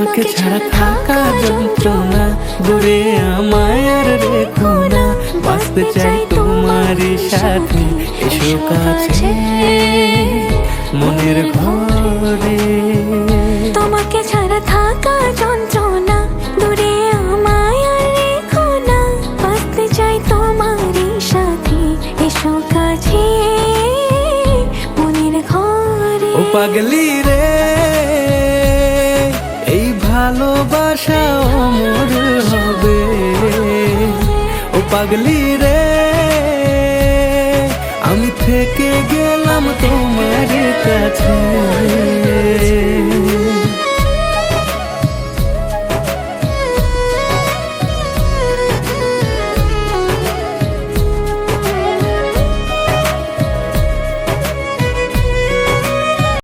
তোমাকে ছাড়া থাকা যন্ত্রণা, দূরে আমায় আর রেখো না, বাঁচতে চাই তোমারই সাথে, এসো কাছে মনের ঘরে। তোমাকে ছাড়া থাকা যন্ত্রণা, দূরে আমায় আর রেখো না, বাঁচতে চাই তোমারই সাথে, এসো কাছে মনের ঘরে। ও পাগলি রে, এই ভালোবাসা অমর হবে। ও পাগলি রে, আমি থেকে গেলাম তোমার কাছে।